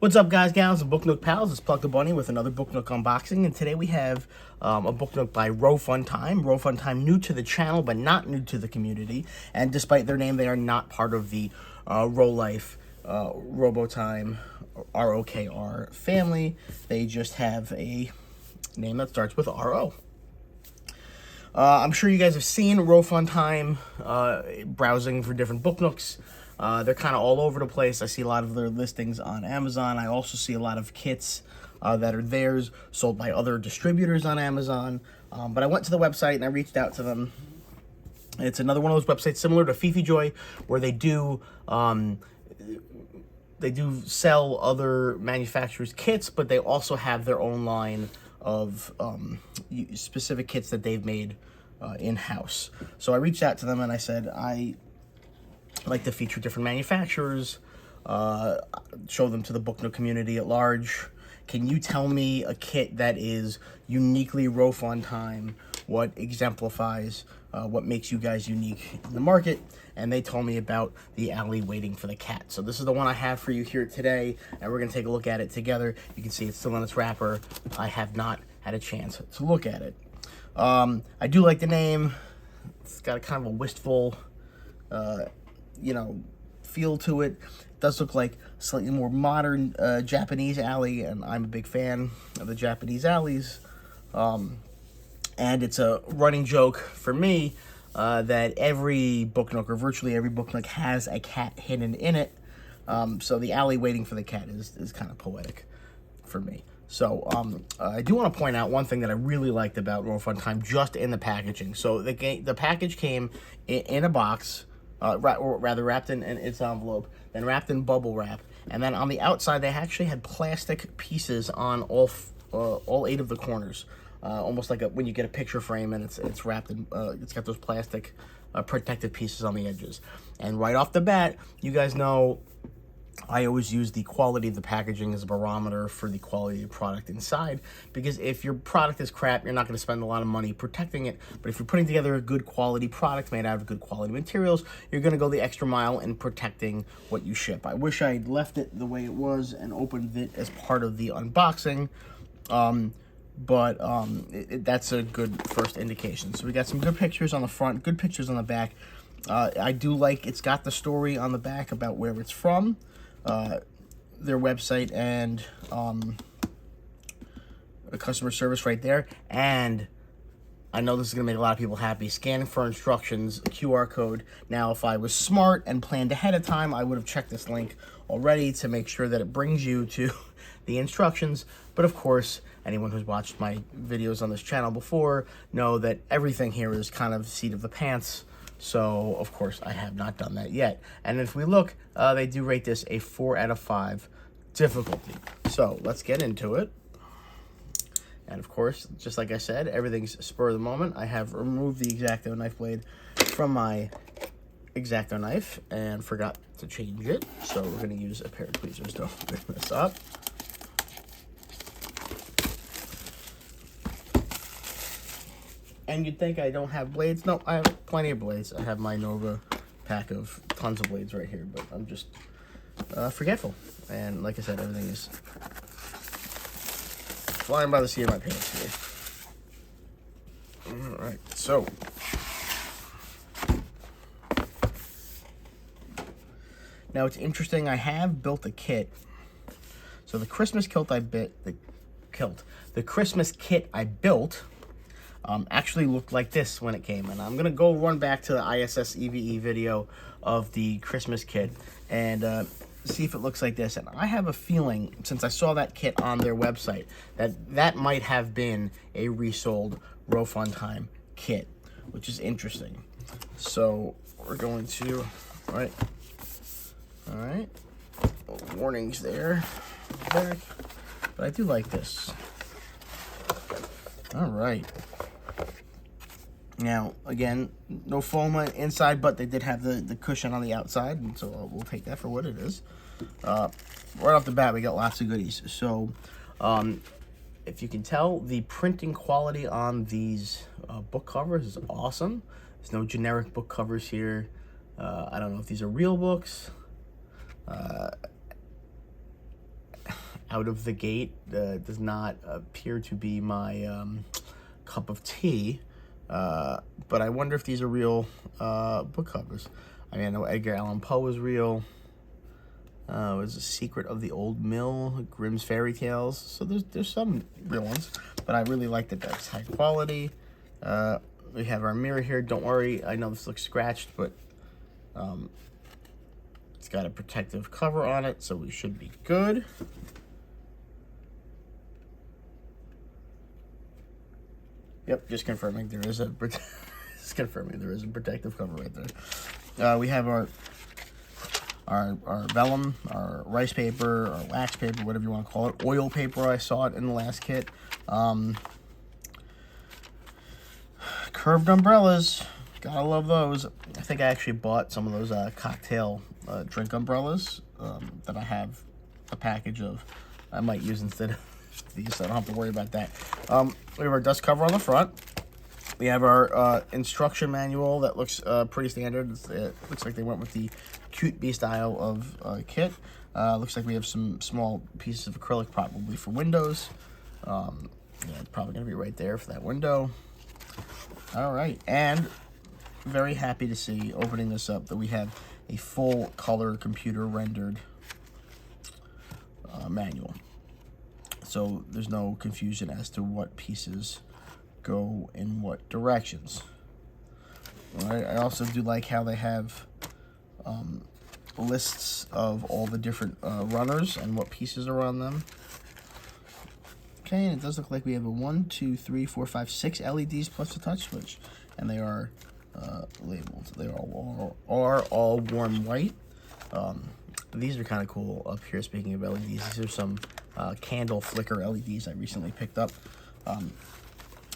What's up, guys, gals, and Book Nook Pals? It's Plug the Bunny with another Book Nook unboxing, and today we have a Book Nook by Rofun. Rofun, new to the channel, but not new to the community. And despite their name, they are not part of the Rolife, Robotime, ROKR family. They just have a name that starts with RO. I'm sure you guys have seen Rofun browsing for different Book Nooks. They're kind of all over the place. I see a lot of their listings on Amazon. I also see a lot of kits that are theirs, sold by other distributors on Amazon. But I went to the website and I reached out to them. It's another one of those websites similar to Fifi Joy, where they do sell other manufacturers' kits, but they also have their own line of specific kits that they've made in-house. So I reached out to them and I said, I like to feature different manufacturers, show them to the Book Nook community at large. Can you tell me a kit that is uniquely Rofun, what exemplifies, what makes you guys unique in the market? And they told me about the alley waiting for the cat. So this is the one I have for you here today, and we're going to take a look at it together. You can see it's still in its wrapper. I have not had a chance to look at it. I do like the name. It's got a kind of a wistful feel to it. It does look like slightly more modern Japanese alley, and I'm a big fan of the Japanese alleys. And it's a running joke for me that every Book Nook, or virtually every Book Nook, has a cat hidden in it. So the alley waiting for the cat is kind of poetic for me. So I do want to point out one thing that I really liked about Rofun just in the packaging. So the package came in a box, or rather wrapped in its envelope, then wrapped in bubble wrap, and then on the outside they actually had plastic pieces on all 8 of the corners, almost like when you get a picture frame and it's wrapped in. It's got those plastic protective pieces on the edges. And right off the bat, you guys know I always use the quality of the packaging as a barometer for the quality of the product inside, because if your product is crap, you're not going to spend a lot of money protecting it. But if you're putting together a good quality product made out of good quality materials, you're going to go the extra mile in protecting what you ship. I wish I had left it the way it was and opened it as part of the unboxing, but that's a good first indication. So we got some good pictures on the front, good pictures on the back. I do like it's got the story on the back about where it's from, their website, and a customer service right there. And I know this is going to make a lot of people happy. Scan for instructions, QR code. Now, if I was smart and planned ahead of time, I would have checked this link already to make sure that it brings you to the instructions. But of course, anyone who's watched my videos on this channel before know that everything here is kind of seat of the pants. So, of course, I have not done that yet. And if we look, they do rate this a 4 out of 5 difficulty. So, let's get into it. And, of course, just like I said, everything's spur of the moment. I have removed the X-Acto knife blade from my X-Acto knife and forgot to change it. So, we're going to use a pair of tweezers to open this up. And you'd think I don't have blades. No, I have plenty of blades. I have my Nova pack of tons of blades right here, but I'm just forgetful. And like I said, everything is flying by the seat of my pants here. All right, so now it's interesting. I have built a kit. So the Christmas kit the Christmas kit I built actually looked like this when it came. And I'm going to go run back to the ISS EVE video of the Christmas kit and see if it looks like this. And I have a feeling, since I saw that kit on their website, that might have been a resold Rofun kit, which is interesting. So we're going to, all right, warnings there, but I do like this. All right. Now, again, no foam inside, but they did have the cushion on the outside, and so we'll take that for what it is. Right off the bat, we got lots of goodies. So, if you can tell, the printing quality on these book covers is awesome. There's no generic book covers here. I don't know if these are real books. out of the gate. Does not appear to be my cup of tea. But I wonder if these are real book covers. I mean, I know Edgar Allan Poe is real. Was The Secret of the Old Mill, Grimm's Fairy Tales. So there's some real ones, but I really like that that's high quality. We have our mirror here. Don't worry, I know this looks scratched, but it's got a protective cover on it, so we should be good. Yep, just confirming there is a protective cover right there. We have our vellum, our rice paper, our wax paper, whatever you want to call it. Oil paper, I saw it in the last kit. Curved umbrellas, gotta love those. I think I actually bought some of those cocktail drink umbrellas that I have a package of. I might use instead of these, so I don't have to worry about that. We have our dust cover on the front. We have our instruction manual that looks pretty standard. It looks like they went with the Cute Bee style of kit. Looks like we have some small pieces of acrylic probably for windows. Yeah, it's probably going to be right there for that window. All right, and very happy to see, opening this up, that we have a full color computer rendered manual. So there's no confusion as to what pieces go in what directions. All right, I also do like how they have lists of all the different runners and what pieces are on them. Okay, and it does look like we have a 1, 2, 3, 4, 5, 6 LEDs plus a touch switch, and they are labeled. They are all warm white. These are kind of cool up here. Speaking of LEDs, these are some candle flicker LEDs I recently picked up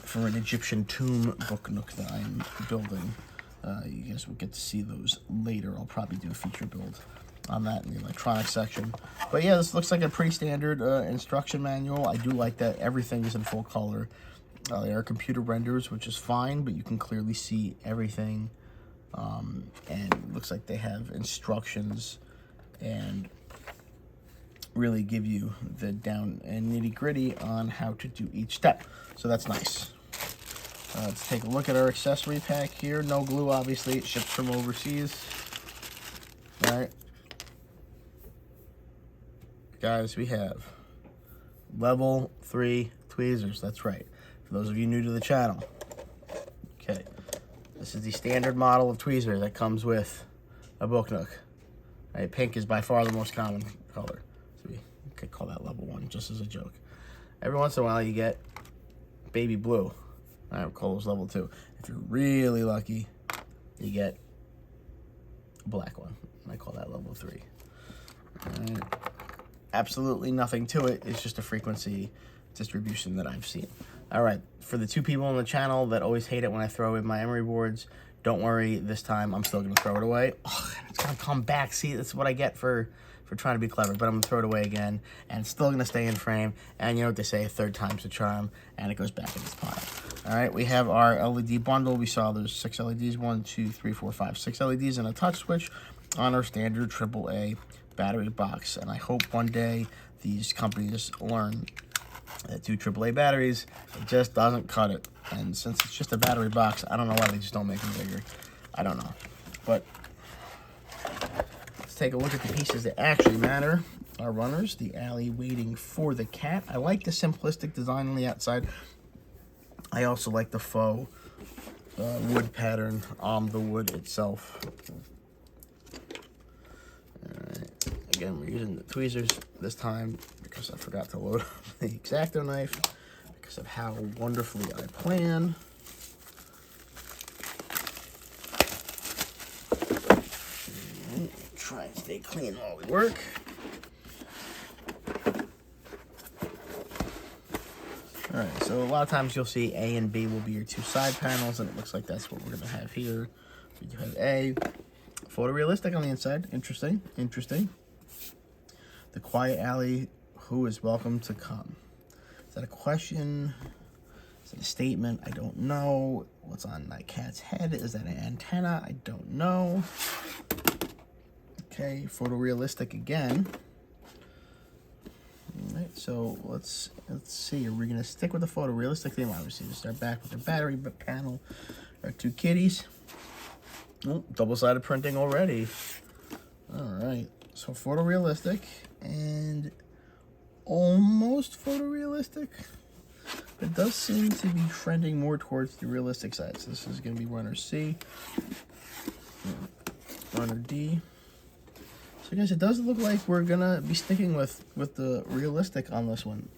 for an Egyptian tomb book nook that I'm building. You guys will get to see those later. I'll probably do a feature build on that in the electronics section. But yeah, this looks like a pretty standard instruction manual. I do like that everything is in full color. They are computer renders, which is fine, but you can clearly see everything. And it looks like they have instructions and really give you the down and nitty gritty on how to do each step. So that's nice. Let's take a look at our accessory pack here. No glue, obviously. It ships from overseas. All right. Guys, we have level 3 tweezers. That's right. For those of you new to the channel. Okay. This is the standard model of tweezer that comes with a Book Nook. Right, pink is by far the most common color. So we could call that level 1 just as a joke. Every once in a while you get baby blue. I would call those level 2. If you're really lucky, you get a black one. I call that level 3. All right. Absolutely nothing to it. It's just a frequency distribution that I've seen. All right, for the 2 people on the channel that always hate it when I throw in my emery boards, don't worry, this time I'm still gonna throw it away. Oh, it's gonna come back. See, that's what I get for trying to be clever, but I'm gonna throw it away again, and it's still gonna stay in frame, and you know what they say, a third time's a charm, and it goes back in its pile. All right, we have our LED bundle. We saw there's 6 LEDs, 1, 2, 3, 4, 5, 6 LEDs, and a touch switch on our standard AAA battery box. And I hope one day these companies learn that 2 AAA batteries, it just doesn't cut it. And since it's just a battery box, I don't know why they just don't make them bigger. I don't know. But let's take a look at the pieces that actually matter. Our runners, the alley waiting for the cat. I like the simplistic design on the outside. I also like the faux wood pattern on the wood itself. Alright, again, we're using the tweezers this time because I forgot to load up the X-Acto knife because of how wonderfully I plan. Try and stay clean while we work. Alright, so a lot of times you'll see A and B will be your 2 side panels, and it looks like that's what we're going to have here. We do have A. Photorealistic on the inside. Interesting. Interesting. The quiet alley. Who is welcome to come? Is that a question? Is that a statement? I don't know. What's on my cat's head? Is that an antenna? I don't know. Okay, photorealistic again. All right. So let's see. Are we gonna stick with the photorealistic theme? Obviously, just start back with the battery panel. Our two kitties. Oh, double-sided printing already. All right. So photorealistic and almost photorealistic. It does seem to be trending more towards the realistic side. So this is going to be runner C, runner D. So guys, it does look like we're going to be sticking with the realistic on this one,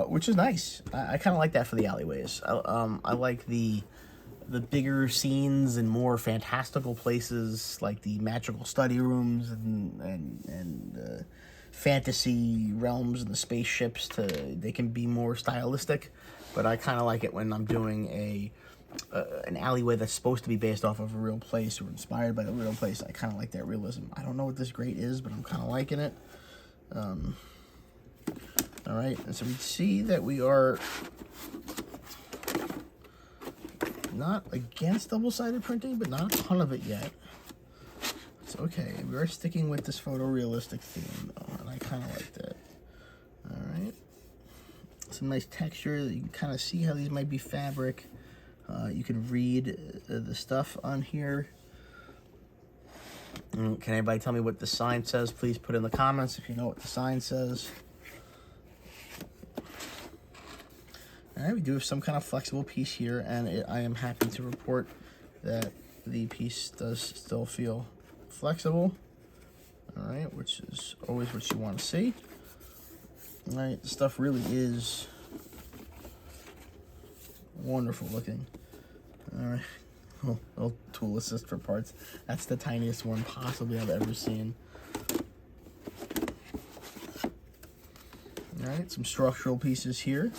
which is nice. I kind of like that for the alleyways. I like the bigger scenes and more fantastical places, like the magical study rooms and fantasy realms and the spaceships. They can be more stylistic, but I kind of like it when I'm doing an alleyway that's supposed to be based off of a real place or inspired by a real place. I kind of like that realism. I don't know what this grate is, but I'm kind of liking it. All right, and so we see that we are not against double-sided printing, but not a ton of it yet. It's okay. We are sticking with this photorealistic theme, and I kind of like that. All right. Some nice texture. You can kind of see how these might be fabric. You can read the stuff on here. Can anybody tell me what the sign says? Please put in the comments if you know what the sign says. All right, we do have some kind of flexible piece here, and I am happy to report that the piece does still feel flexible. All right, which is always what you want to see. All right, the stuff really is wonderful looking. All right, little tool assist for parts. That's the tiniest one possibly I've ever seen. All right, some structural pieces here.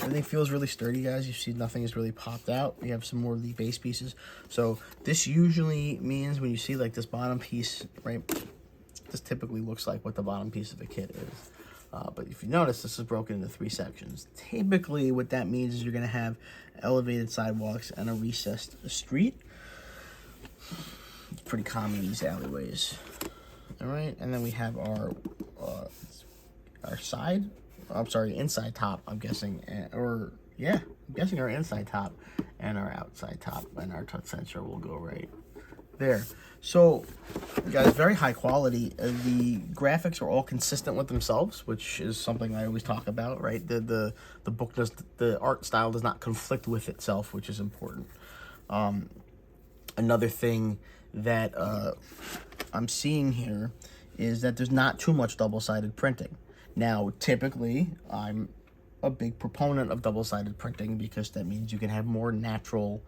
Everything feels really sturdy, guys. You see nothing is really popped out. We have some more of the base pieces. So this usually means when you see like this bottom piece, right, this typically looks like what the bottom piece of a kit is. But if you notice, this is broken into 3 sections. Typically what that means is you're going to have elevated sidewalks and a recessed street. It's pretty common in these alleyways. All right, and then we have our side. I'm sorry, inside top, I'm guessing, I'm guessing our inside top and our outside top, and our touch sensor will go right there. So, guys, very high quality. The graphics are all consistent with themselves, which is something I always talk about, right? The book does, the art style does not conflict with itself, which is important. Another thing that I'm seeing here is that there's not too much double-sided printing. Now, typically, I'm a big proponent of double-sided printing because that means you can have more natural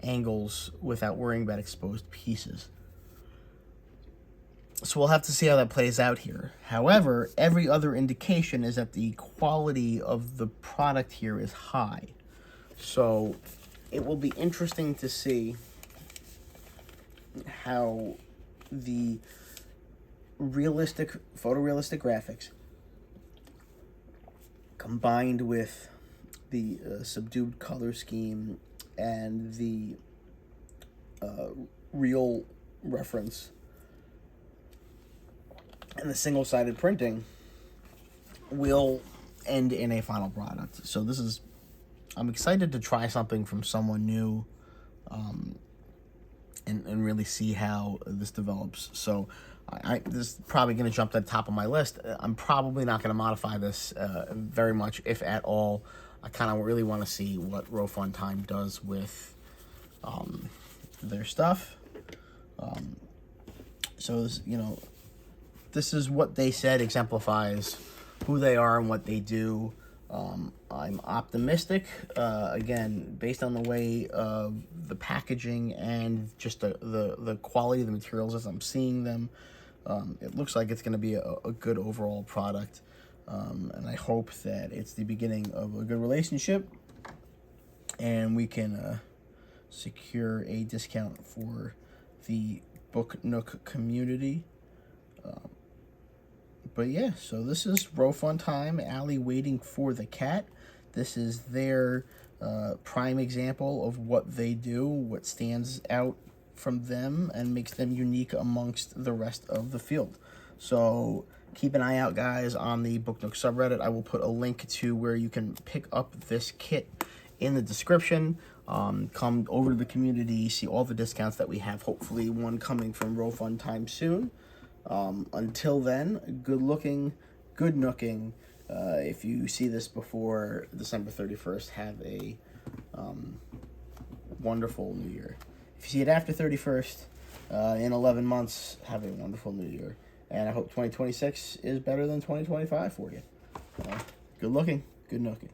angles without worrying about exposed pieces. So we'll have to see how that plays out here. However, every other indication is that the quality of the product here is high. So it will be interesting to see how the photorealistic graphics combined with the subdued color scheme and the real reference and the single-sided printing will end in a final product. So I'm excited to try something from someone new and really see how this develops. So this is probably going to jump to the top of my list. I'm probably not going to modify this very much, if at all. I kind of really want to see what Rofun Time does with their stuff. So, this is what they said exemplifies who they are and what they do. I'm optimistic, again, based on the way of the packaging and just the quality of the materials as I'm seeing them. It looks like it's going to be a good overall product, and I hope that it's the beginning of a good relationship, and we can secure a discount for the Book Nook Community. But yeah, so this is Rofun Time, Alley Waiting for the Cat. This is their prime example of what they do, what stands out from them and makes them unique amongst the rest of the field. So keep an eye out, guys, on the Book Nook subreddit. I will put a link to where you can pick up this kit in the description. Come over to the community, see all the discounts that we have, hopefully one coming from Rofun time soon. Until then, good looking, good nooking. If you see this before December 31st, have a wonderful New Year. If you see it after 31st, in 11 months, have a wonderful New Year. And I hope 2026 is better than 2025 for you. Good looking, good nooking.